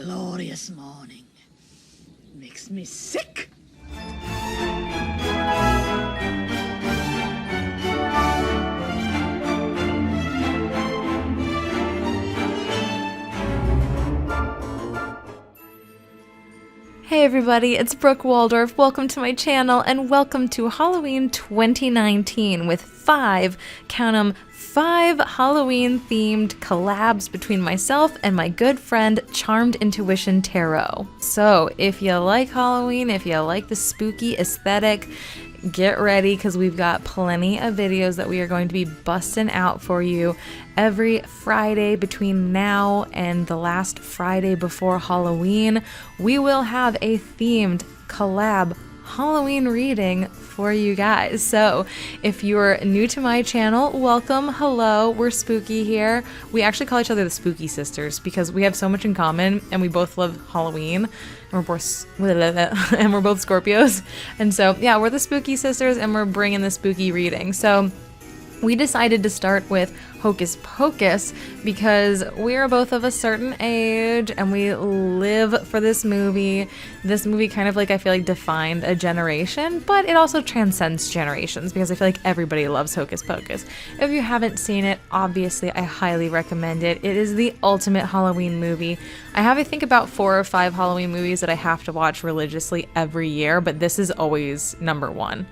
glorious morning. Makes me sick. Hey everybody, it's Brook Waldorf. Welcome to my channel and welcome to Halloween 2019 with count 'em, 5 Halloween-themed collabs between myself and my good friend Charmed Intuition Tarot. So if you like Halloween, if you like the spooky aesthetic, get ready because we've got plenty of videos that we are going to be busting out for you every Friday between now and the last Friday before Halloween. We will have a themed collab Halloween reading for you guys. So if you're new to my channel, welcome, hello, we're spooky here. We actually call each other the Spooky Sisters because we have so much in common and we both love Halloween. And we're both Scorpios. And so yeah, we're the Spooky Sisters and we're bringing the spooky reading. So we decided to start with Hocus Pocus because we are both of a certain age and we live for this movie. This movie kind of I feel like defined a generation, but it also transcends generations because I feel like everybody loves Hocus Pocus. If you haven't seen it, obviously I highly recommend it. It is the ultimate Halloween movie. I have, I think, about 4 or 5 Halloween movies that I have to watch religiously every year, but this is always number one.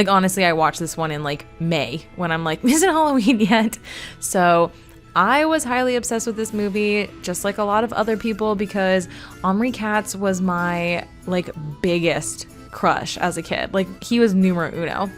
Honestly, I watched this one in May when I'm isn't Halloween yet? So I was highly obsessed with this movie, just like a lot of other people, because Omri Katz was my biggest crush as a kid. He was numero uno.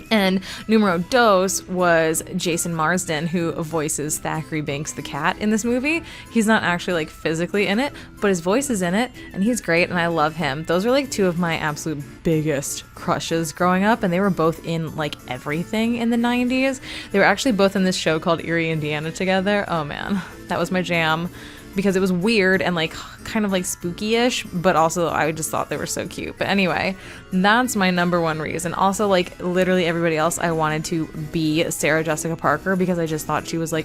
And numero dos was Jason Marsden, who voices Thackeray Binks the cat in this movie. He's not actually physically in it, but his voice is in it, and he's great, and I love him. Those are 2 of my absolute biggest crushes growing up, and they were both in everything in the 90s. They were actually both in this show called Erie, Indiana together. Oh man, that was my jam. Because it was weird and kind of spooky-ish, but also I just thought they were so cute. But anyway, that's my number one reason. Also, literally everybody else, I wanted to be Sarah Jessica Parker because I just thought she was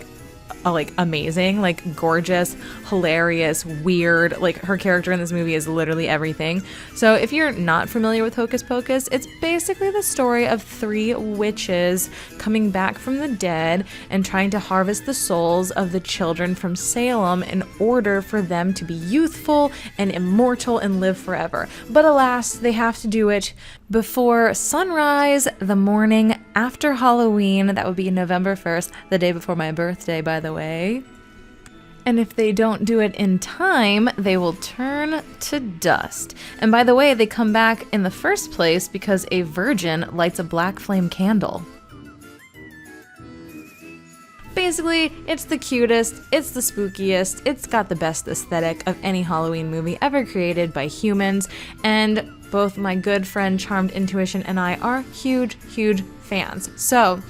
amazing, gorgeous, hilarious, weird. Her character in this movie is literally everything. So if you're not familiar with Hocus Pocus, it's basically the story of 3 witches coming back from the dead and trying to harvest the souls of the children from Salem in order for them to be youthful and immortal and live forever. But alas, they have to do it before sunrise the morning after Halloween. That would be November 1st, the day before my birthday, by the way. And if they don't do it in time, they will turn to dust. And by the way, they come back in the first place because a virgin lights a black flame candle. Basically, it's the cutest, it's the spookiest, it's got the best aesthetic of any Halloween movie ever created by humans, and both my good friend Charmed Intuition and I are huge, huge fans. So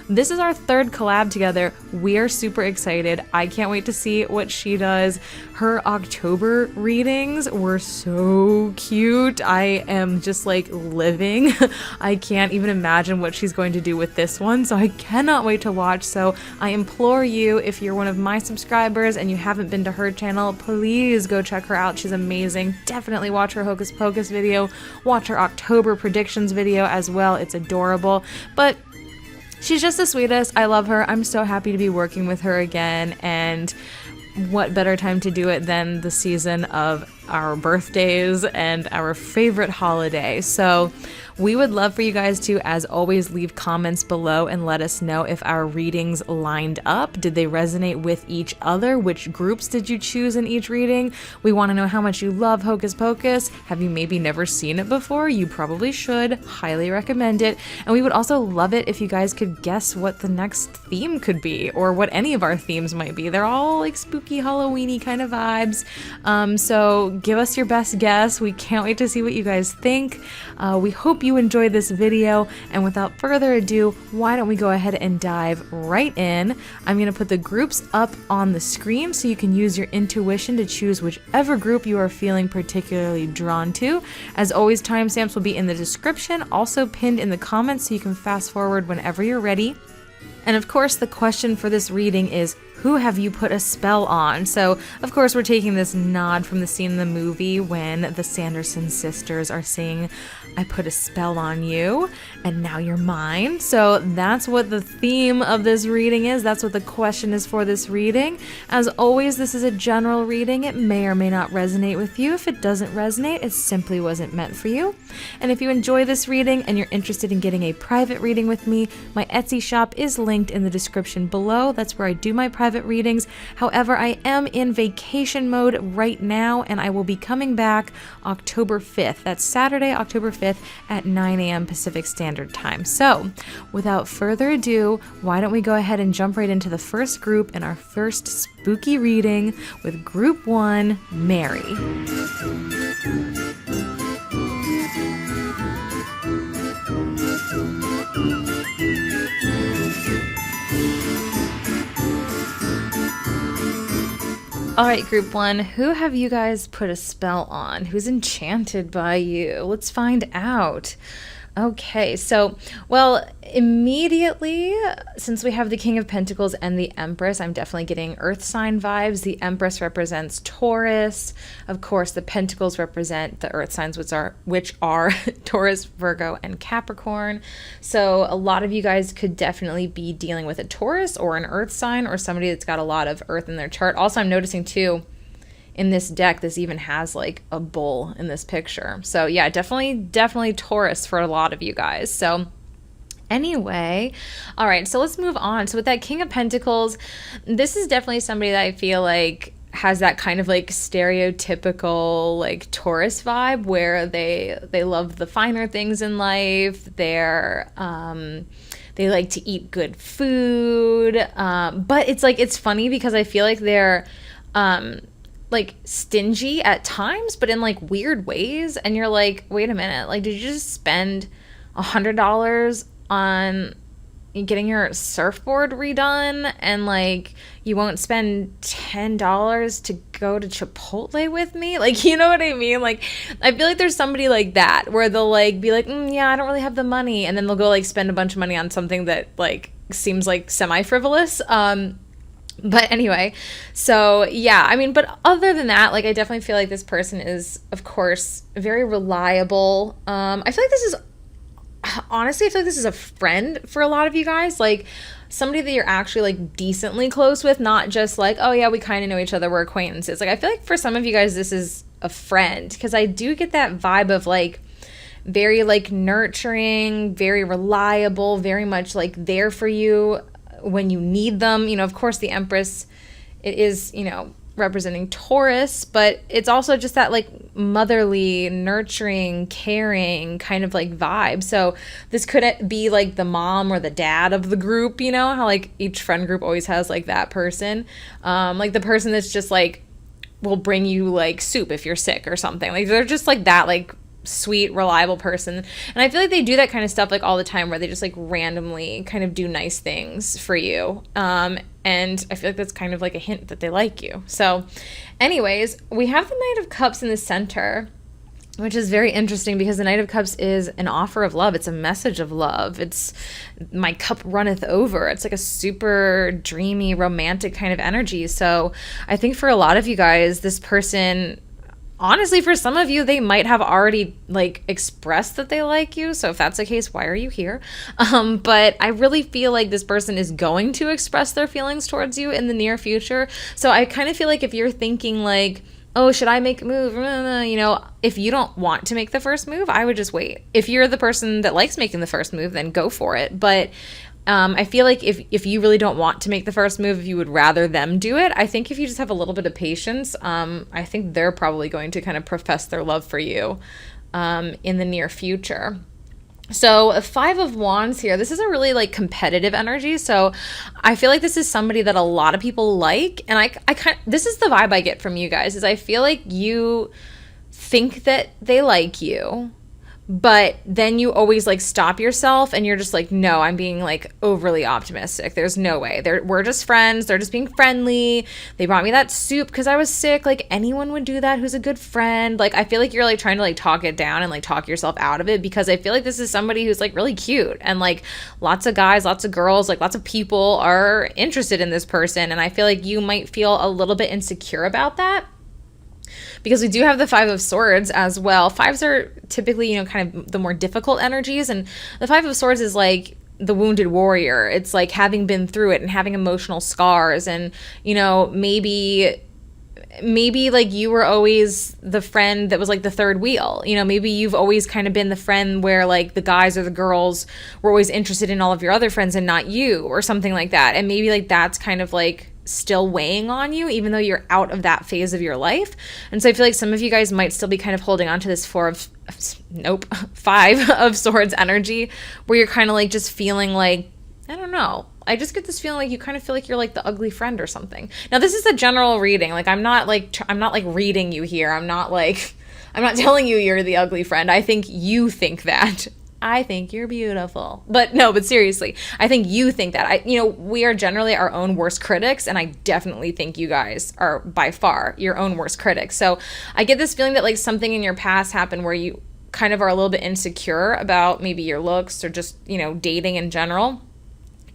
this is our 3rd collab together. We are super excited. I can't wait to see what she does. Her October readings were so cute. I am just living. I can't even imagine what she's going to do with this one, so I cannot wait to watch. So I implore you, if you're one of my subscribers and you haven't been to her channel, please go check her out. She's amazing. Definitely watch her Hocus Pocus video. Watch her October predictions video as well. It's adorable. But she's just the sweetest. I love her. I'm so happy to be working with her again, and what better time to do it than the season of our birthdays and our favorite holiday. So we would love for you guys to, as always, leave comments below and let us know if our readings lined up. Did they resonate with each other? Which groups did you choose in each reading? We want to know how much you love Hocus Pocus. Have you maybe never seen it before? You probably should. Highly recommend it. And we would also love it if you guys could guess what the next theme could be, or what any of our themes might be. They're all spooky, Halloween-y kind of vibes. So give us your best guess. We can't wait to see what you guys think. We hope you enjoyed this video, and without further ado, why don't we go ahead and dive right in. I'm going to put the groups up on the screen so you can use your intuition to choose whichever group you are feeling particularly drawn to. As always, timestamps will be in the description, also pinned in the comments so you can fast forward whenever you're ready. And of course, the question for this reading is, who have you put a spell on? So, of course, we're taking this nod from the scene in the movie when the Sanderson sisters are saying, I put a spell on you, and now you're mine. So that's what the theme of this reading is. That's what the question is for this reading. As always, this is a general reading. It may or may not resonate with you. If it doesn't resonate, it simply wasn't meant for you. And if you enjoy this reading and you're interested in getting a private reading with me, my Etsy shop is linked in the description below. That's where I do my private readings. However, I am in vacation mode right now, and I will be coming back October 5th. That's Saturday, October 5th at 9 a.m. Pacific Standard Time. So, without further ado, why don't we go ahead and jump right into the first group in our first spooky reading with Group 1, Mary. All right, Group 1, who have you guys put a spell on? Who's enchanted by you? Let's find out. Okay, so, well, immediately, since we have the King of Pentacles and the Empress, I'm definitely getting Earth sign vibes. The Empress represents Taurus. Of course, the Pentacles represent the Earth signs, which are Taurus, Virgo, and Capricorn. So a lot of you guys could definitely be dealing with a Taurus or an Earth sign or somebody that's got a lot of Earth in their chart. Also, I'm noticing, too, in this deck, this even has like a bull in this picture. So yeah, definitely Taurus for a lot of you guys. So anyway, all right, so let's move on. So with that King of Pentacles, this is definitely somebody that I feel like has that kind of like stereotypical like Taurus vibe where they love the finer things in life. They like to eat good food. But it's funny because I feel like they're like stingy at times, but in like weird ways. And you're like, wait a minute, like, did you just spend $100 on getting your surfboard redone and like you won't spend $10 to go to Chipotle with me? Like, you know what I mean? Like, I feel like there's somebody like that where they'll like be like, yeah, I don't really have the money, and then they'll go like spend a bunch of money on something that like seems like semi-frivolous. But anyway, so yeah, I mean, but other than that, like, I definitely feel like this person is, of course, very reliable. I feel like this is, honestly, I feel like this is a friend for a lot of you guys, like somebody that you're actually like decently close with, not just like, oh yeah, we kind of know each other, we're acquaintances. Like, I feel like for some of you guys, this is a friend, because I do get that vibe of like very like nurturing, very reliable, very much like there for you when you need them. You know, of course, the Empress, it is, you know, representing Taurus, but it's also just that like motherly, nurturing, caring kind of like vibe. So this could be like the mom or the dad of the group, you know, how like each friend group always has like that person, like the person that's just like will bring you like soup if you're sick or something. Like, they're just like that, like sweet, reliable person. And I feel like they do that kind of stuff like all the time, where they just like randomly kind of do nice things for you. And I feel like that's kind of like a hint that they like you. So anyways, we have the Knight of Cups in the center, which is very interesting because the Knight of Cups is an offer of love. It's a message of love. It's my cup runneth over. It's like a super dreamy, romantic kind of energy. So I think for a lot of you guys, this person, honestly, for some of you, they might have already like expressed that they like you. So if that's the case, why are you here? But I really feel like this person is going to express their feelings towards you in the near future. So I kind of feel like if you're thinking like, oh, should I make a move? You know, if you don't want to make the first move, I would just wait. If you're the person that likes making the first move, then go for it. But I feel like if you really don't want to make the first move, if you would rather them do it, I think if you just have a little bit of patience, I think they're probably going to kind of profess their love for you in the near future. So 5 of Wands here, this is a really like competitive energy. So I feel like this is somebody that a lot of people like. And I kind of, this is the vibe I get from you guys, is I feel like you think that they like you, but then you always like stop yourself and you're just like, no, I'm being like overly optimistic. There's no way. We're just friends. They're just being friendly. They brought me that soup because I was sick. Like anyone would do that who's a good friend. Like I feel like you're like trying to like talk it down and like talk yourself out of it, because I feel like this is somebody who's like really cute, and like lots of guys, lots of girls, like lots of people are interested in this person. And I feel like you might feel a little bit insecure about that, because we do have the Five of Swords as well. Fives are typically, you know, kind of the more difficult energies. And the Five of Swords is like the wounded warrior. It's like having been through it and having emotional scars. And, you know, maybe like you were always the friend that was like the third wheel. You know, maybe you've always kind of been the friend where like the guys or the girls were always interested in all of your other friends and not you, or something like that. And maybe like that's kind of like still weighing on you, even though you're out of that phase of your life. And so I feel like some of you guys might still be kind of holding on to this Five of Swords energy, where you're kind of like just feeling like, I don't know, I just get this feeling like you kind of feel like you're like the ugly friend or something. Now this is a general reading. Like I'm not like reading you here. I'm not telling you you're the ugly friend. I think you think that. I think you're beautiful. But seriously, I think you think that. We are generally our own worst critics, and I definitely think you guys are by far your own worst critics. So I get this feeling that like something in your past happened where you kind of are a little bit insecure about maybe your looks or just, you know, dating in general.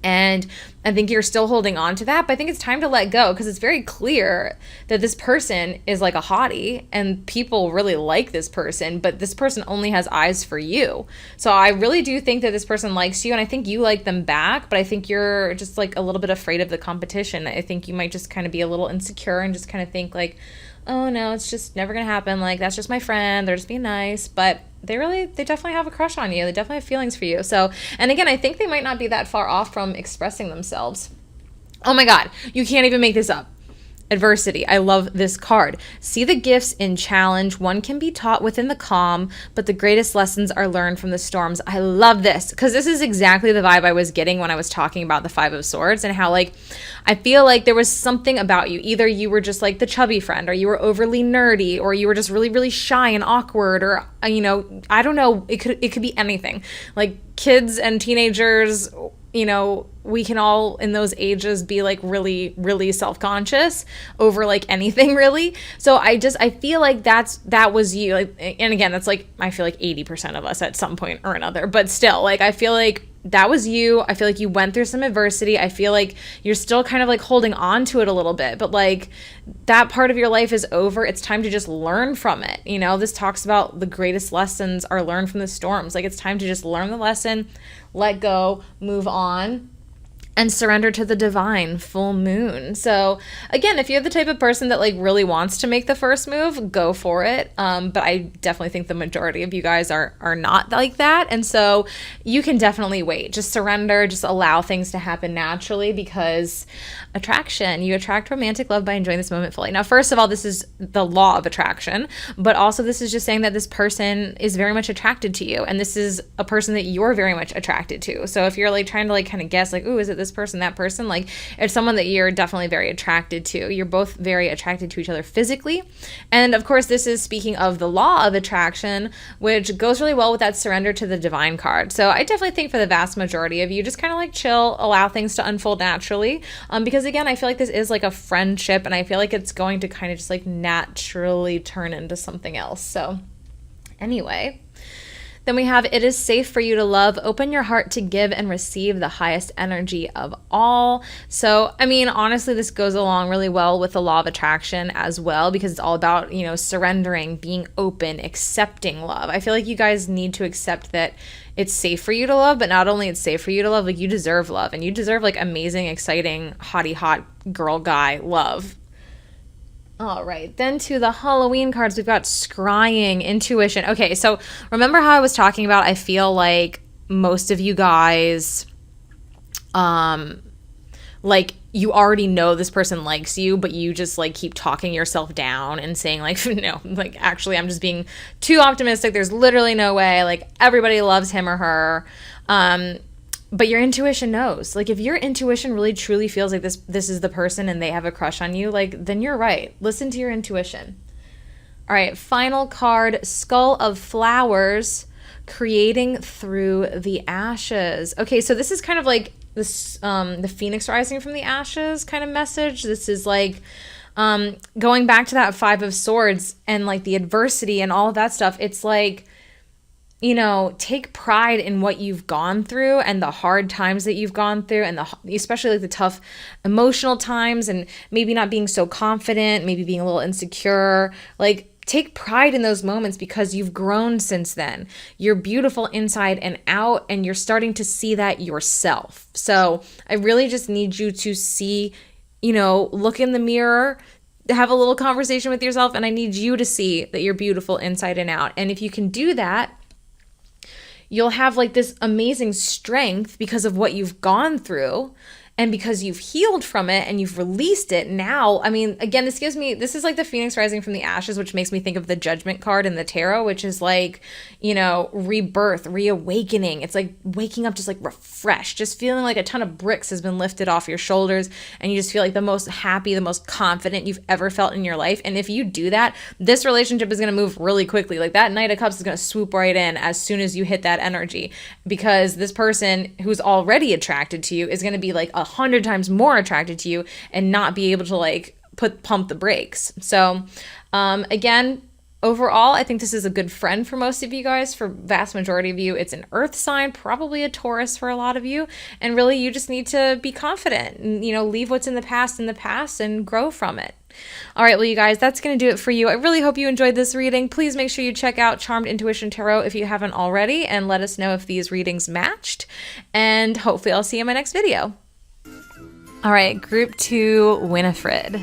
And I think you're still holding on to that, but I think it's time to let go, because it's very clear that this person is like a hottie and people really like this person, but this person only has eyes for you. So I really do think that this person likes you, and I think you like them back, but I think you're just like a little bit afraid of the competition. I think you might just kind of be a little insecure and just kind of think like, oh no, it's just never gonna happen. Like, that's just my friend. They're just being nice. But they definitely have a crush on you. They definitely have feelings for you. So, and again, I think they might not be that far off from expressing themselves. Oh my God, you can't even make this up. Adversity. I love this card. See the gifts in challenge. One can be taught within the calm, but the greatest lessons are learned from the storms. I love this, because this is exactly the vibe I was getting when I was talking about the Five of Swords, and how like I feel like there was something about you. Either you were just like the chubby friend, or you were overly nerdy, or you were just really, really shy and awkward, or you know, I don't know. It could be anything. Like kids and teenagers, you know, we can all in those ages be like really, really self-conscious over like anything really. So I feel like that was you. Like, and again, that's like, I feel like 80% of us at some point or another, but still, like, I feel like that was you. I feel like you went through some adversity. I feel like you're still kind of like holding on to it a little bit, but like that part of your life is over. It's time to just learn from it. You know, this talks about the greatest lessons are learned from the storms. Like, it's time to just learn the lesson, let go, move on, and surrender to the divine full moon. So again, if you're the type of person that like really wants to make the first move, go for it. But I definitely think the majority of you guys are not like that. And so you can definitely wait. Just surrender, just allow things to happen naturally, because attraction, you attract romantic love by enjoying this moment fully. Now, first of all, this is the law of attraction, but also this is just saying that this person is very much attracted to you, and this is a person that you're very much attracted to. So if you're like trying to like kind of guess like, ooh, is it this person, that person, like it's someone that you're definitely very attracted to. You're both very attracted to each other physically. And of course, this is speaking of the law of attraction, which goes really well with that surrender to the divine card. So I definitely think for the vast majority of you, just kind of like chill, allow things to unfold naturally. Because again, I feel like this is like a friendship, and I feel like it's going to kind of just like naturally turn into something else. So anyway, then we have, it is safe for you to love. Open your heart to give and receive the highest energy of all. So, I mean, honestly, this goes along really well with the law of attraction as well, because it's all about, you know, surrendering, being open, accepting love. I feel like you guys need to accept that it's safe for you to love, but not only it's safe for you to love, like you deserve love, and you deserve like amazing, exciting, hottie hot girl guy love. All right, then to the Halloween cards, we've got scrying, intuition. Okay, so remember how I was talking about, I feel like most of you guys, like you already know this person likes you, but you just like keep talking yourself down and saying like, no, like actually I'm just being too optimistic. There's literally no way, like everybody loves him or her. But your intuition knows. Like if your intuition really truly feels like this is the person and they have a crush on you, like then you're right. Listen to your intuition. All right, final card, Skull of Flowers. creating through the ashes. Okay, so this is kind of like this, the phoenix rising from the ashes kind of message. This is like going back to that Five of Swords and like the adversity and all of that stuff. It's like, you know, take pride in what you've gone through and the hard times that you've gone through, and especially like the tough emotional times, and maybe not being so confident, maybe being a little insecure. Like, take pride in those moments because you've grown since then. You're beautiful inside and out, and you're starting to see that yourself. So I really just need you to see, you know, look in the mirror, have a little conversation with yourself, and I need you to see that you're beautiful inside and out. And if you can do that, you'll have like this amazing strength because of what you've gone through, and because you've healed from it and you've released it. Now, I mean, again, this is like the phoenix rising from the ashes, which makes me think of the Judgment card in the tarot, which is like, you know, rebirth, reawakening. It's like waking up just like refreshed, just feeling like a ton of bricks has been lifted off your shoulders, and you just feel like the most happy, the most confident you've ever felt in your life. And if you do that, this relationship is going to move really quickly. Like, that Knight of Cups is going to swoop right in as soon as you hit that energy, because this person who's already attracted to you is going to be like 100 times more attracted to you and not be able to like pump the brakes. So again, overall, I think this is a good friend for most of you guys. For vast majority of you, it's an earth sign, probably a Taurus for a lot of you. And really, you just need to be confident and, you know, leave what's in the past and grow from it. All right, well, you guys, that's going to do it for you. I really hope you enjoyed this reading. Please make sure you check out Charmed Intuition Tarot if you haven't already, and let us know if these readings matched. And hopefully I'll see you in my next video. All right, group 2, Winifred.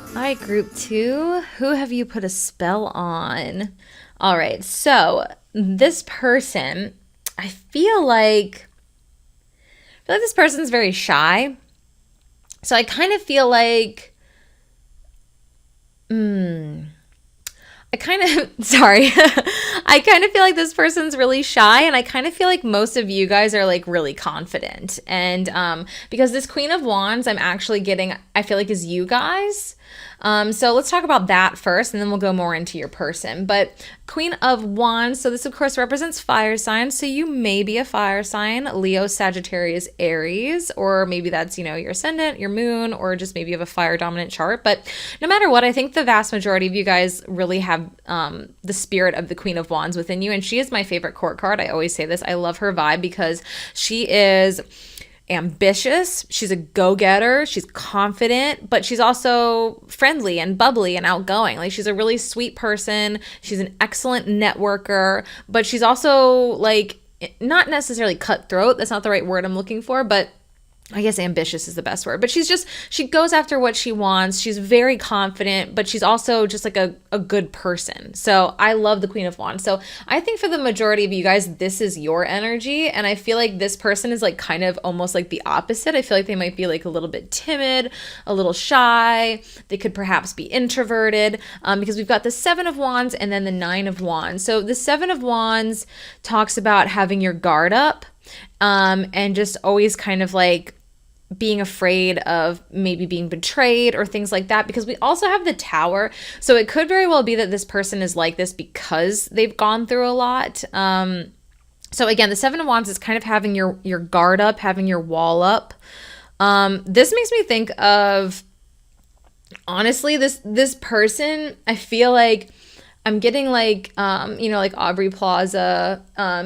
All right, group 2, who have you put a spell on? All right, so this person, I feel like this person's very shy. So I kind of feel like, I kind of feel like this person's really shy, and I kind of feel like most of you guys are like really confident. And because this Queen of Wands I'm actually getting, I feel like, is you guys. So let's talk about that first, and then we'll go more into your person. But Queen of Wands, so this of course represents fire signs. So you may be a fire sign, Leo, Sagittarius, Aries, or maybe that's, you know, your ascendant, your moon, or just maybe you have a fire dominant chart. But no matter what, I think the vast majority of you guys really have the spirit of the Queen of Wands within you. And she is my favorite court card. I always say this. I love her vibe because she is ambitious, she's a go-getter, she's confident, but she's also friendly and bubbly and outgoing. Like, she's a really sweet person, she's an excellent networker, but she's also like not necessarily cutthroat, that's not the right word I'm looking for, but I guess ambitious is the best word. But she goes after what she wants. She's very confident, but she's also just like a good person. So I love the Queen of Wands. So I think for the majority of you guys, this is your energy. And I feel like this person is like kind of almost like the opposite. I feel like they might be like a little bit timid, a little shy. They could perhaps be introverted because we've got the Seven of Wands and then the Nine of Wands. So the Seven of Wands talks about having your guard up and just always kind of like being afraid of maybe being betrayed or things like that, because we also have the Tower. So it could very well be that this person is like this because they've gone through a lot. So again, the Seven of Wands is kind of having your guard up, having your wall up. This makes me think of, honestly, this person, I feel like I'm getting like, like Aubrey Plaza,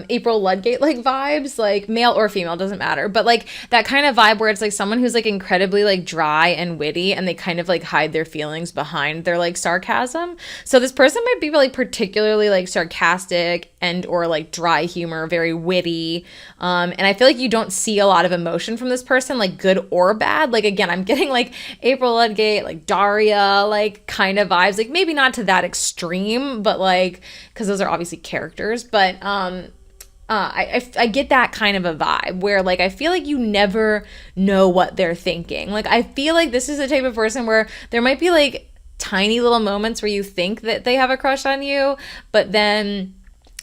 April Ludgate like vibes, like male or female, doesn't matter. But like that kind of vibe where it's like someone who's like incredibly like dry and witty, and they kind of like hide their feelings behind their like sarcasm. So this person might be really particularly like sarcastic and or like dry humor, very witty. And I feel like you don't see a lot of emotion from this person, like good or bad. Like, again, I'm getting like April Ludgate, like Daria, like kind of vibes, like maybe not to that extreme, but like, because those are obviously characters, but I get that kind of a vibe where like I feel like you never know what they're thinking. Like, I feel like this is the type of person where there might be like tiny little moments where you think that they have a crush on you, but then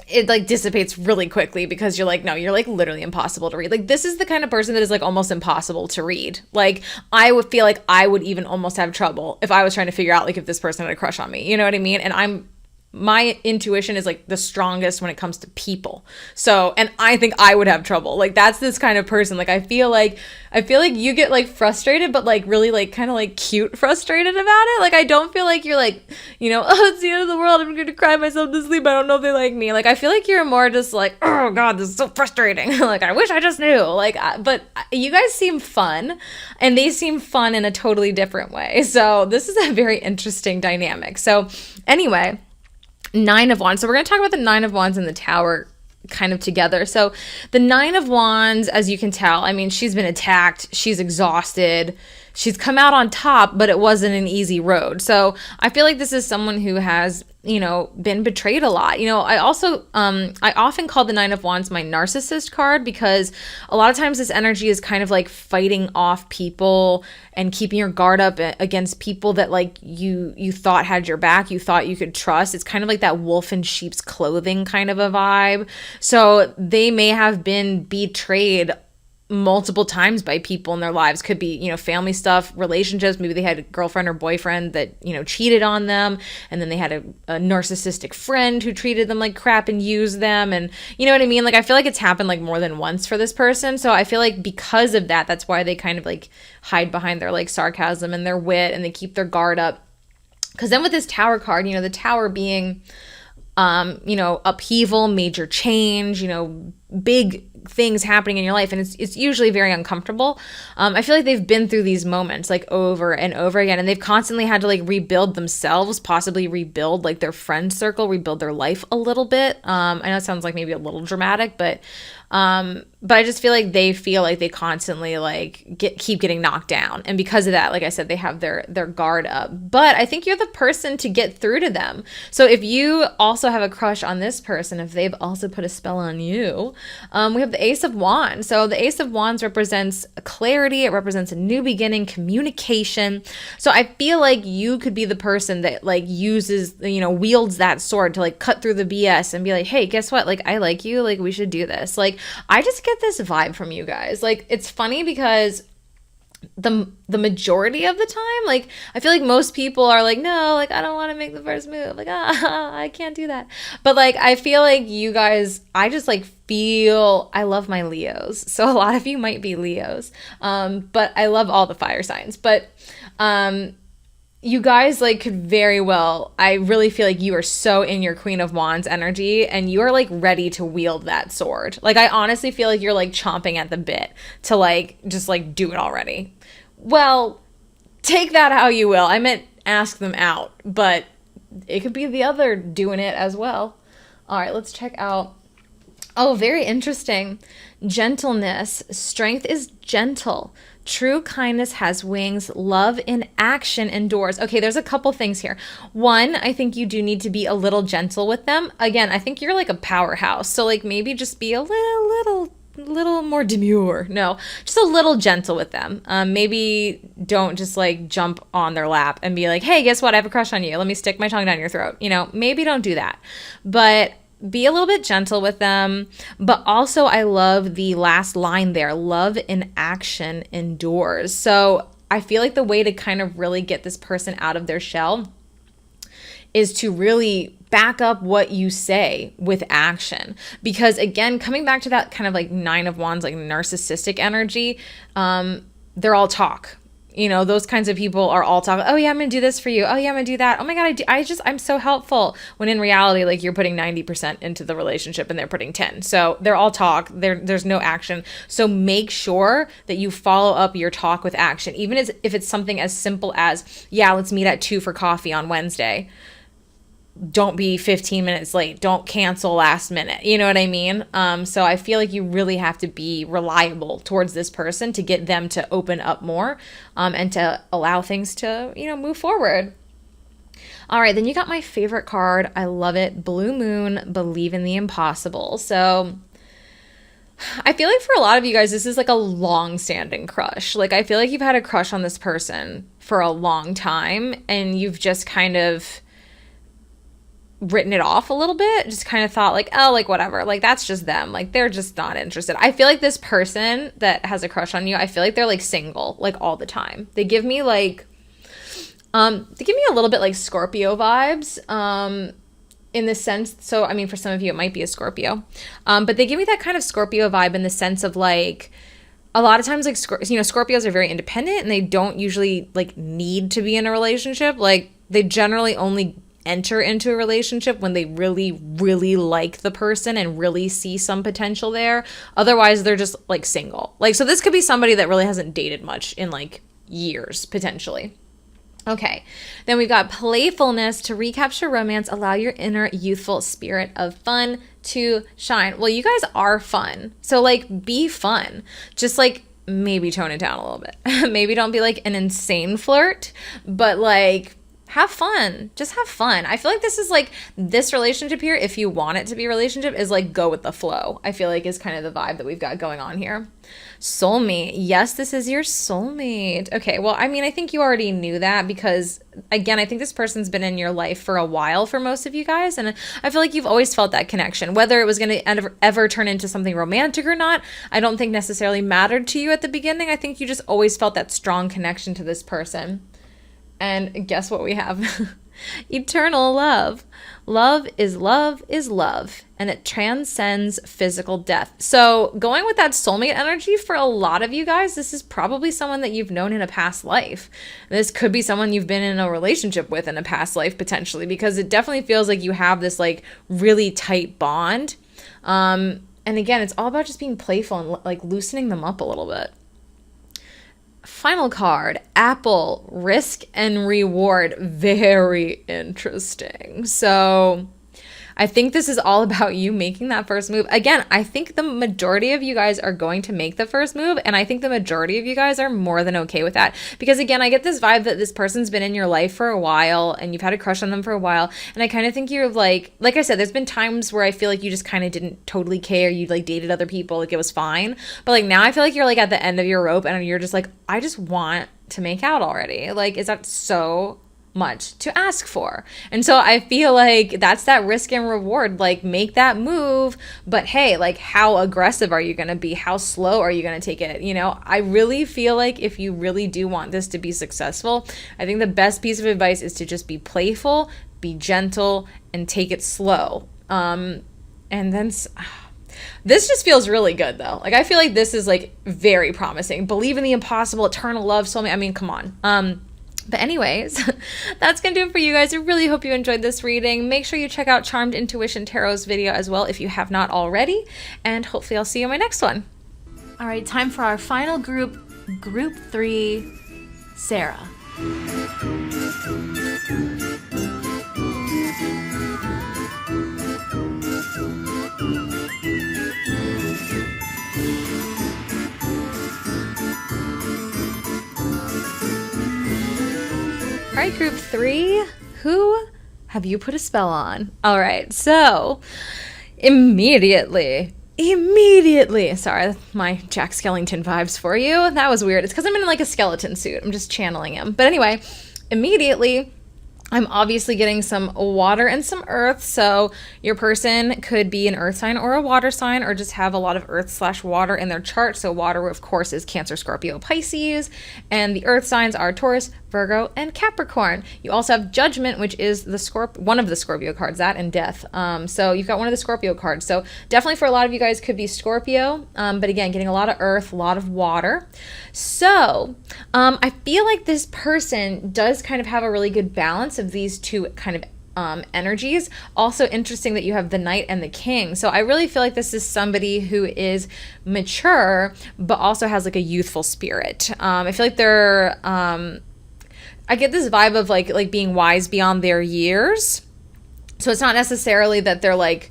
it like dissipates really quickly because you're like, no, you're like literally impossible to read. Like this is the kind of person that is like almost impossible to read. Like I would feel like I would even almost have trouble if I was trying to figure out like if this person had a crush on me. You know what I mean? And my intuition is like the strongest when it comes to people. So, and I think I would have trouble. Like that's this kind of person. Like I feel like you get like frustrated, but like really like kind of like cute frustrated about it. Like I don't feel like you're like, you know, oh, it's the end of the world, I'm going to cry myself to sleep, I don't know if they like me. Like I feel like you're more just like, oh God, this is so frustrating. Like I wish I just knew. Like, but you guys seem fun, and they seem fun in a totally different way. So this is a very interesting dynamic. So anyway, Nine of Wands. So we're going to talk about the Nine of Wands and the Tower kind of together. So the Nine of Wands, as you can tell, I mean, she's been attacked. She's exhausted. She's come out on top, but it wasn't an easy road. So I feel like this is someone who has, you know, been betrayed a lot. You know, I also, I often call the Nine of Wands my narcissist card, because a lot of times this energy is kind of like fighting off people and keeping your guard up against people that like you thought had your back, you thought you could trust. It's kind of like that wolf in sheep's clothing kind of a vibe. So they may have been betrayed multiple times by people in their lives. Could be, you know, family stuff, relationships. Maybe they had a girlfriend or boyfriend that, you know, cheated on them, and then they had a narcissistic friend who treated them like crap and used them, and you know what I mean? Like I feel like it's happened like more than once for this person. So I feel like because of that, that's why they kind of like hide behind their like sarcasm and their wit, and they keep their guard up. Because then with this Tower card, you know, the Tower being you know, upheaval, major change, you know, big things happening in your life, and it's usually very uncomfortable. I feel like they've been through these moments like over and over again, and they've constantly had to like rebuild themselves, possibly rebuild like their friend circle, rebuild their life a little bit. I know it sounds like maybe a little dramatic, but I just feel like they constantly like keep getting knocked down, and because of that, like I said, they have their guard up. But I think you're the person to get through to them. So if you also have a crush on this person, if they've also put a spell on you, we have the Ace of Wands. So the Ace of Wands represents clarity. It represents a new beginning, communication. So I feel like you could be the person that like uses, you know, wields that sword to like cut through the BS and be like, hey, guess what? Like I like you. Like we should do this. Like I just get this vibe from you guys. Like it's funny because the majority of the time, like I feel like most people are like, no, like I don't want to make the first move, like I can't do that. But like I feel like you guys, I just like feel, I love my Leos, so a lot of you might be Leos, but I love all the fire signs. But you guys like could very well, I really feel like you are so in your Queen of Wands energy, and you are like ready to wield that sword. Like I honestly feel like you're like chomping at the bit to like just like do it already. Well, take that how you will. I meant ask them out, but it could be the other doing it as well. All right, let's check out. Oh, very interesting. Gentleness. Strength is gentle. True kindness has wings. Love in action endures. Okay, there's a couple things here. One, I think you do need to be a little gentle with them. Again, I think you're like a powerhouse. So like maybe just be a little more demure. No, just a little gentle with them. Maybe don't just like jump on their lap and be like, hey, guess what? I have a crush on you. Let me stick my tongue down your throat. You know, maybe don't do that. But be a little bit gentle with them. But also I love the last line there. Love in action endures. So I feel like the way to kind of really get this person out of their shell is to really back up what you say with action. Because again, coming back to that kind of like Nine of Wands, like narcissistic energy, they're all talk. You know, those kinds of people are all talking, oh yeah, I'm going to do this for you. Oh yeah, I'm going to do that. Oh my God, I'm so helpful. When in reality, like you're putting 90% into the relationship and they're putting 10. So they're all talk. There's no action. So make sure that you follow up your talk with action. Even if it's something as simple as, yeah, let's meet at 2 for coffee on Wednesday. Don't be 15 minutes late. Don't cancel last minute. You know what I mean? So I feel like you really have to be reliable towards this person to get them to open up more, and to allow things to, you know, move forward. All right, then you got my favorite card. I love it. Blue Moon, believe in the impossible. So I feel like for a lot of you guys, this is like a long-standing crush. Like I feel like you've had a crush on this person for a long time, and you've just kind of written it off a little bit, just kind of thought like, oh, like whatever, like that's just them, like they're just not interested. I feel like this person that has a crush on you, I feel like they're like single like all the time. They give me like a little bit like Scorpio vibes, in the sense, so I mean for some of you it might be a Scorpio, but they give me that kind of Scorpio vibe in the sense of like a lot of times, like, Scorpios are very independent and they don't usually like need to be in a relationship. Like they generally only enter into a relationship when they really, really like the person and really see some potential there. Otherwise, they're just like single. Like, so this could be somebody that really hasn't dated much in like years, potentially. Okay, then we've got playfulness to recapture romance, allow your inner youthful spirit of fun to shine. Well, you guys are fun. So like be fun. Just like maybe tone it down a little bit. Maybe don't be like an insane flirt, but like have fun. Just have fun. I feel like this is like this relationship here, if you want it to be a relationship, is like go with the flow. I feel like is kind of the vibe that we've got going on here. Soulmate. Yes, this is your soulmate. Okay, well, I mean, I think you already knew that because, again, I think this person's been in your life for a while for most of you guys, and I feel like you've always felt that connection. Whether it was going to ever turn into something romantic or not, I don't think necessarily mattered to you at the beginning. I think you just always felt that strong connection to this person. And guess what we have? Eternal love. Love is love, and it transcends physical death. So going with that soulmate energy for a lot of you guys, this is probably someone that you've known in a past life. This could be someone you've been in a relationship with in a past life, potentially, because it definitely feels like you have this like really tight bond. And again, it's all about just being playful and like loosening them up a little bit. Final card, Apple, risk and reward. Very interesting. So I think this is all about you making that first move. Again, I think the majority of you guys are going to make the first move, and I think the majority of you guys are more than okay with that. Because again, I get this vibe that this person's been in your life for a while, and you've had a crush on them for a while, and I kind of think you're like I said, there's been times where I feel like you just kind of didn't totally care. You like dated other people, like it was fine. But like now I feel like you're like at the end of your rope, and you're just like, I just want to make out already. Like, is that so much to ask for? And so I feel like that's that risk and reward. Like, make that move, but hey, like, how aggressive are you going to be? How slow are you going to take it? You know, I really feel like if you really do want this to be successful, I think the best piece of advice is to just be playful, be gentle, and take it slow. And then this just feels really good though. Like, I feel like this is like very promising. Believe in the impossible, eternal love, soulmate. I mean, come on. But anyways, that's going to do it for you guys. I really hope you enjoyed this reading. Make sure you check out Charmed Intuition Tarot's video as well if you have not already. And hopefully I'll see you in my next one. All right, time for our final group, Group 3, Sarah. All right, Group 3, who have you put a spell on? All right, so immediately, sorry, my Jack Skellington vibes for you. That was weird. It's because I'm in like a skeleton suit. I'm just channeling him. But anyway, immediately, I'm obviously getting some water and some earth. So your person could be an earth sign or a water sign, or just have a lot of earth/water in their chart. So water, of course, is Cancer, Scorpio, Pisces. And the earth signs are Taurus, Virgo, and Capricorn. You also have Judgment, which is one of the Scorpio cards, that and Death. So you've got one of the Scorpio cards. So definitely for a lot of you guys could be Scorpio. But again, getting a lot of earth, a lot of water. So I feel like this person does kind of have a really good balance of these two kind of energies. Also interesting that you have the Knight and the King. So I really feel like this is somebody who is mature, but also has like a youthful spirit. I feel like they're, I get this vibe of like being wise beyond their years. So it's not necessarily that they're like,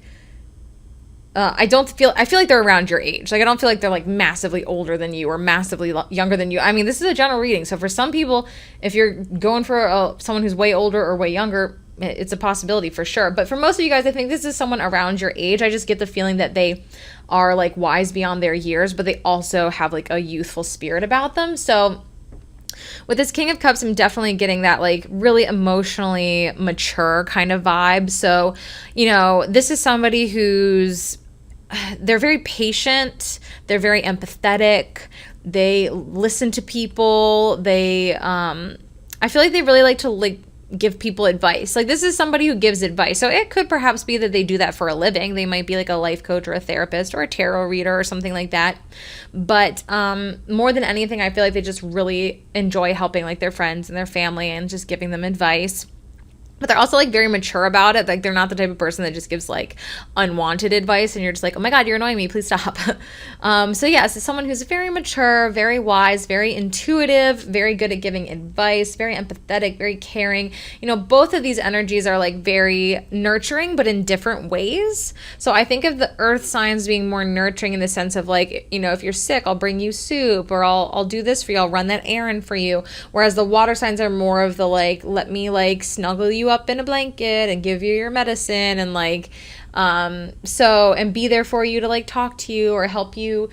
I feel like they're around your age. Like, I don't feel like they're like massively older than you or massively younger than you. I mean, this is a general reading. So for some people, if you're going for someone who's way older or way younger, it's a possibility for sure. But for most of you guys, I think this is someone around your age. I just get the feeling that they are like wise beyond their years, but they also have like a youthful spirit about them. So With this King of Cups, I'm definitely getting that like really emotionally mature kind of vibe. So, this is somebody they're very patient, they're very empathetic, they listen to people, I feel like they really like to like give people advice. Like, this is somebody who gives advice. So it could perhaps be that they do that for a living. They might be like a life coach or a therapist or a tarot reader or something like that. But more than anything, I feel like they just really enjoy helping like their friends and their family and just giving them advice. But they're also like very mature about it. Like, they're not the type of person that just gives like unwanted advice and you're just like, oh my God, you're annoying me, please stop. So yes, it's someone who's very mature, very wise, very intuitive, very good at giving advice, very empathetic, very caring. Both of these energies are like very nurturing, but in different ways. So I think of the earth signs being more nurturing in the sense of like, if you're sick, I'll bring you soup, or I'll do this for you, I'll run that errand for you. Whereas the water signs are more of the like, let me like snuggle you up in a blanket and give you your medicine and like and be there for you to like talk to you or help you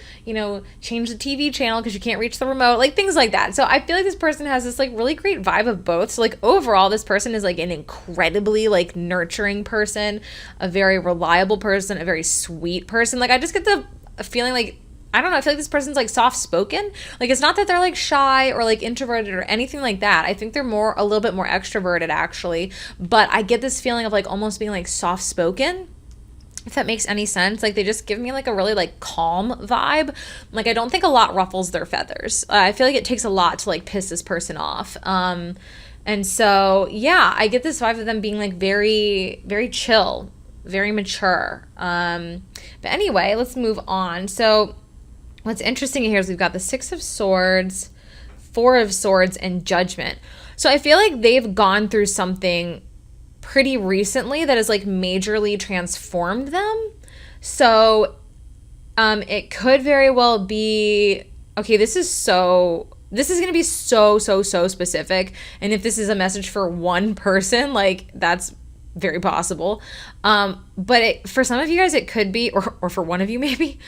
change the TV channel because you can't reach the remote, like things like that. So I feel like this person has this like really great vibe of both. So like overall, this person is like an incredibly like nurturing person, a very reliable person, a very sweet person. Like, I just get the feeling like, I don't know, I feel like this person's like soft-spoken. Like, it's not that they're like shy or like introverted or anything like that. I think they're a little bit more extroverted actually, but I get this feeling of like almost being like soft-spoken, if that makes any sense. Like, they just give me like a really like calm vibe. Like, I don't think a lot ruffles their feathers. I feel like it takes a lot to like piss this person off. And so, yeah, I get this vibe of them being like very, very chill, very mature. But anyway, let's move on. So what's interesting here is we've got the Six of Swords, Four of Swords, and Judgment. So I feel like they've gone through something pretty recently that has like majorly transformed them. So it could very well be, okay, this is going to be so specific. And if this is a message for one person, like, that's very possible. But for some of you guys, it could be, or for one of you maybe,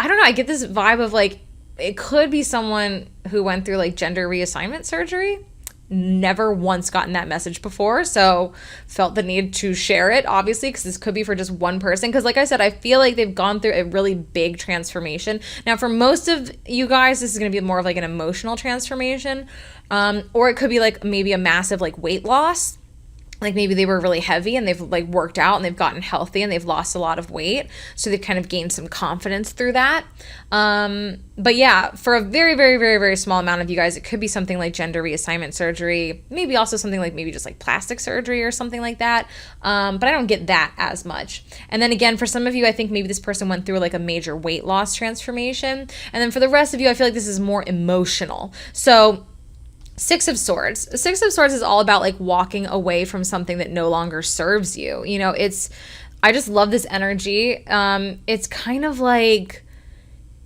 I don't know, I get this vibe of like, it could be someone who went through like gender reassignment surgery. Never once gotten that message before, so felt the need to share it, obviously, because this could be for just one person. Because like I said, I feel like they've gone through a really big transformation. Now, for most of you guys, this is going to be more of like an emotional transformation, or it could be like maybe a massive like weight loss. Like, maybe they were really heavy and they've like worked out and they've gotten healthy and they've lost a lot of weight. So they've kind of gained some confidence through that. But yeah, for a very, very, very, very small amount of you guys, it could be something like gender reassignment surgery, maybe also something like maybe just like plastic surgery or something like that. But I don't get that as much. And then again, for some of you, I think maybe this person went through like a major weight loss transformation. And then for the rest of you, I feel like this is more emotional. So Six of Swords. Six of Swords is all about like walking away from something that no longer serves you. I just love this energy. It's kind of like,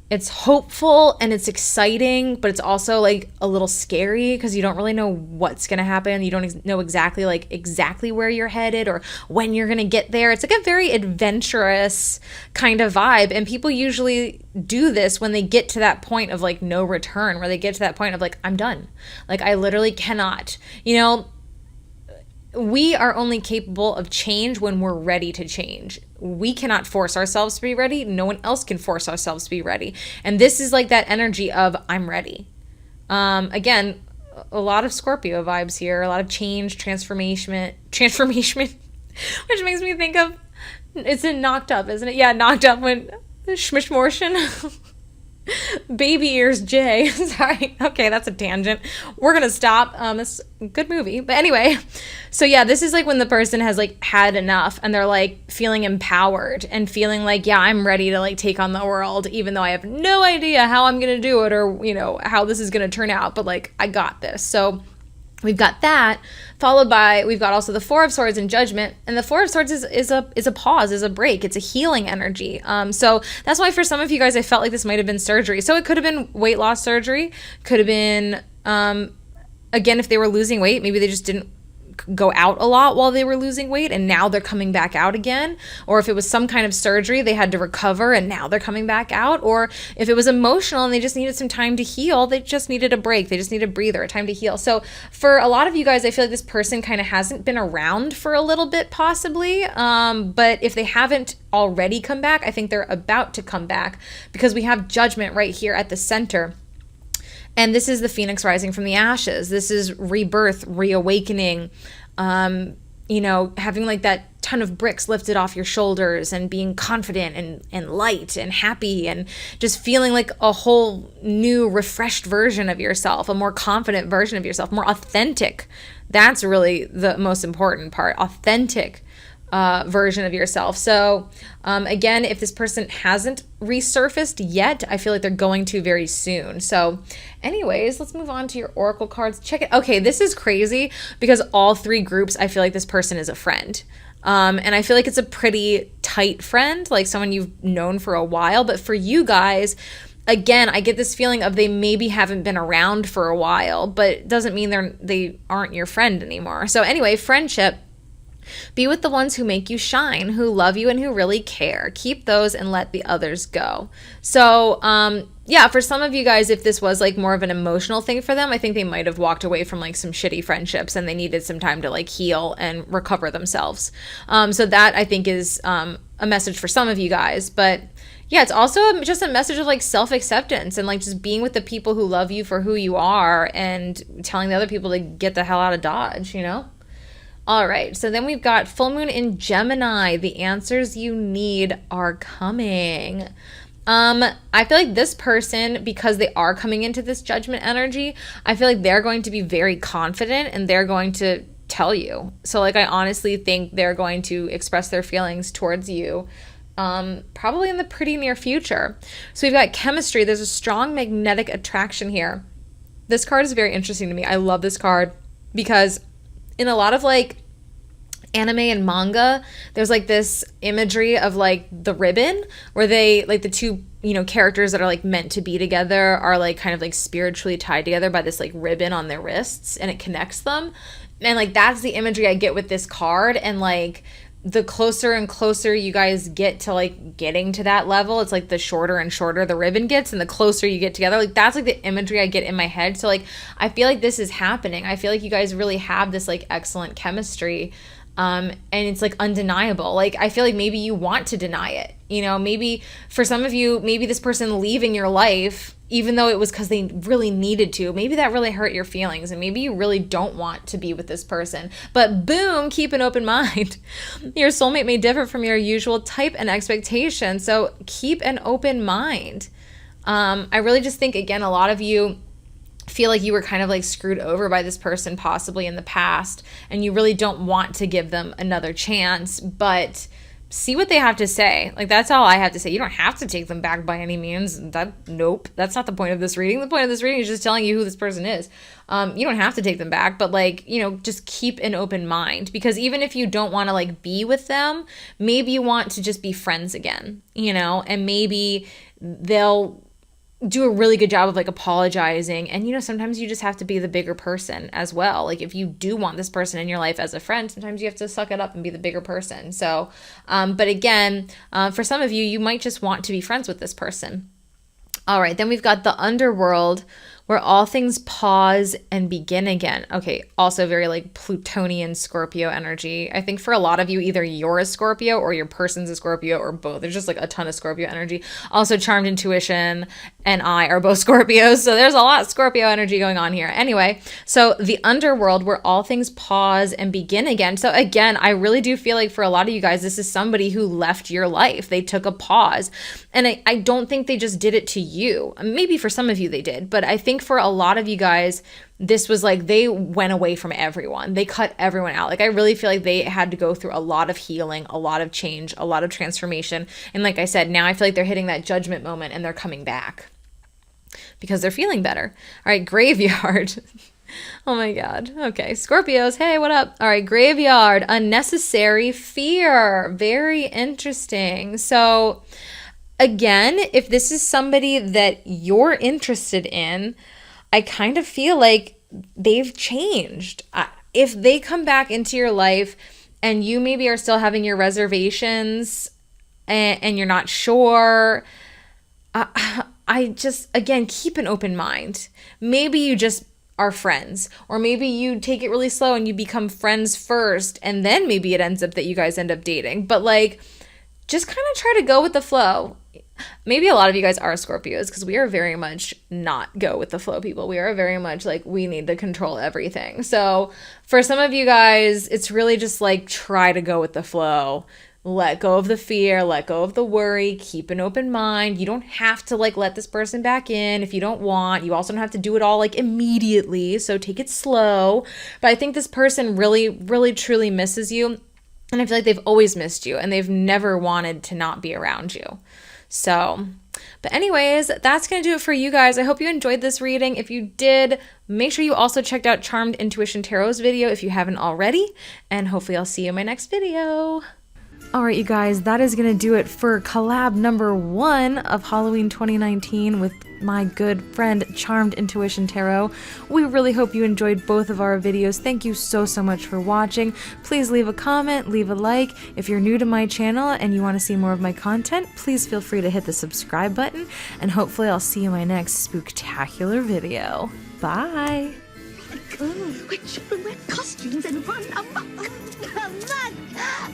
it's hopeful and it's exciting, but it's also like a little scary because you don't really know what's going to happen. You don't know exactly where you're headed or when you're going to get there. It's like a very adventurous kind of vibe. And people usually do this when they get to that point of like no return, where they get to that point of like, I'm done. Like, I literally cannot, we are only capable of change when we're ready to change. We cannot force ourselves to be ready. No one else can force ourselves to be ready. And this is like that energy of I'm ready. Again, a lot of Scorpio vibes here, a lot of change, transformation, which makes me think of, it's in Knocked Up, isn't it? Yeah, Knocked Up when Schmishmortion. Baby ears Jay. Sorry. Okay, that's a tangent. We're gonna stop. It's a good movie. But anyway, so yeah, this is like when the person has like had enough and they're like feeling empowered and feeling like, yeah, I'm ready to like take on the world, even though I have no idea how I'm gonna do it or, how this is gonna turn out, but like, I got this. So we've got that, followed by, we've got also the Four of Swords and Judgment. And the Four of Swords is a pause, is a break. It's a healing energy. So that's why for some of you guys, I felt like this might have been surgery. So it could have been weight loss surgery. Could have been, again, if they were losing weight, maybe they just didn't go out a lot while they were losing weight and now they're coming back out again, or if it was some kind of surgery they had to recover and now they're coming back out, or if it was emotional and they just needed some time to heal, they just needed a break, they just needed a breather, a time to heal. So for a lot of you guys, I feel like this person kind of hasn't been around for a little bit possibly, but if they haven't already come back, I think they're about to come back, because we have Judgment right here at the center. And this is the phoenix rising from the ashes. This is rebirth, reawakening, having like that ton of bricks lifted off your shoulders and being confident and light and happy and just feeling like a whole new refreshed version of yourself, a more confident version of yourself, more authentic. That's really the most important part, authentic version of yourself. So again, if this person hasn't resurfaced yet, I feel like they're going to very soon. So anyways, let's move on to your oracle cards. Check it. Okay, this is crazy because all three groups, I feel like this person is a friend. And I feel like it's a pretty tight friend, like someone you've known for a while. But for you guys, again, I get this feeling of they maybe haven't been around for a while, but it doesn't mean they aren't your friend anymore. So anyway, friendship. Be with the ones who make you shine, who love you and who really care. Keep those and let the others go. So, yeah, for some of you guys, if this was like more of an emotional thing for them, I think they might have walked away from like some shitty friendships and they needed some time to like heal and recover themselves. So that I think is a message for some of you guys. But yeah, it's also just a message of like self-acceptance and like just being with the people who love you for who you are and telling the other people to get the hell out of Dodge, All right, so then we've got full moon in Gemini. The answers you need are coming. I feel like this person, because they are coming into this Judgment energy, I feel like they're going to be very confident and they're going to tell you. So like I honestly think they're going to express their feelings towards you probably in the pretty near future. So we've got chemistry. There's a strong magnetic attraction here. This card is very interesting to me. I love this card because in a lot of like anime and manga, there's like this imagery of like the ribbon where they like the two, characters that are like meant to be together are like kind of like spiritually tied together by this like ribbon on their wrists and it connects them. And like that's the imagery I get with this card. And like the closer and closer you guys get to like getting to that level, it's like the shorter and shorter the ribbon gets and the closer you get together. Like that's like the imagery I get in my head. So like I feel like this is happening. I feel like you guys really have this like excellent chemistry. And it's like undeniable. Like I feel like maybe you want to deny it. Maybe for some of you, maybe this person leaving your life, even though it was because they really needed to, maybe that really hurt your feelings and maybe you really don't want to be with this person. But boom, keep an open mind. Your soulmate may differ from your usual type and expectation. So keep an open mind. I really just think, again, a lot of you feel like you were kind of like screwed over by this person possibly in the past and you really don't want to give them another chance, but see what they have to say. Like that's all I have to say. You don't have to take them back by any means. Nope, that's not the point of this reading. The point of this reading is just telling you who this person is. You don't have to take them back, but like, just keep an open mind, because even if you don't want to like be with them, maybe you want to just be friends again, and maybe they'll do a really good job of like apologizing. And sometimes you just have to be the bigger person as well. Like if you do want this person in your life as a friend, sometimes you have to suck it up and be the bigger person. So but again, for some of you, you might just want to be friends with this person. All right, then we've got the underworld, where all things pause and begin again. Okay, also very like Plutonian Scorpio energy. I think for a lot of you, either you're a Scorpio or your person's a Scorpio or both. There's just like a ton of Scorpio energy. Also Charmed Intuition and I are both Scorpios. So there's a lot of Scorpio energy going on here. Anyway, so the underworld, where all things pause and begin again. So again, I really do feel like for a lot of you guys, this is somebody who left your life. They took a pause. And I don't think they just did it to you. Maybe for some of you they did, but I think for a lot of you guys, this was like they went away from everyone. They cut everyone out. Like I really feel like they had to go through a lot of healing, a lot of change, a lot of transformation. And like I said, now I feel like they're hitting that judgment moment and they're coming back because they're feeling better. All right, graveyard. Oh my God. Okay, Scorpios, hey, what up? All right, graveyard, unnecessary fear. Very interesting. So again, if this is somebody that you're interested in, I kind of feel like they've changed. if they come back into your life and you maybe are still having your reservations and you're not sure, I just, again, keep an open mind. Maybe you just are friends, or maybe you take it really slow and you become friends first, and then maybe it ends up that you guys end up dating. But like, just kind of try to go with the flow. Maybe a lot of you guys are Scorpios, because we are very much not go with the flow people. We are very much like, we need to control everything. So for some of you guys, it's really just like, try to go with the flow. Let go of the fear, let go of the worry, keep an open mind. You don't have to like let this person back in if you don't want. You also don't have to do it all like immediately, so take it slow. But I think this person really, really, truly misses you. And I feel like they've always missed you and they've never wanted to not be around you. So, but anyways, that's going to do it for you guys. I hope you enjoyed this reading. If you did, make sure you also checked out Charmed Intuition Tarot's video if you haven't already. And hopefully I'll see you in my next video. All right, you guys, that is going to do it for collab number 1 of Halloween 2019 with my good friend Charmed Intuition Tarot. We really hope you enjoyed both of our videos. Thank you so much for watching. Please leave a comment, leave a like. If you're new to my channel and you want to see more of my content, please feel free to hit the subscribe button, and hopefully I'll see you in my next spooktacular video. Bye! We children wear costumes and run amok. Amok,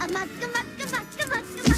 amok, amok, amok, amok, amok.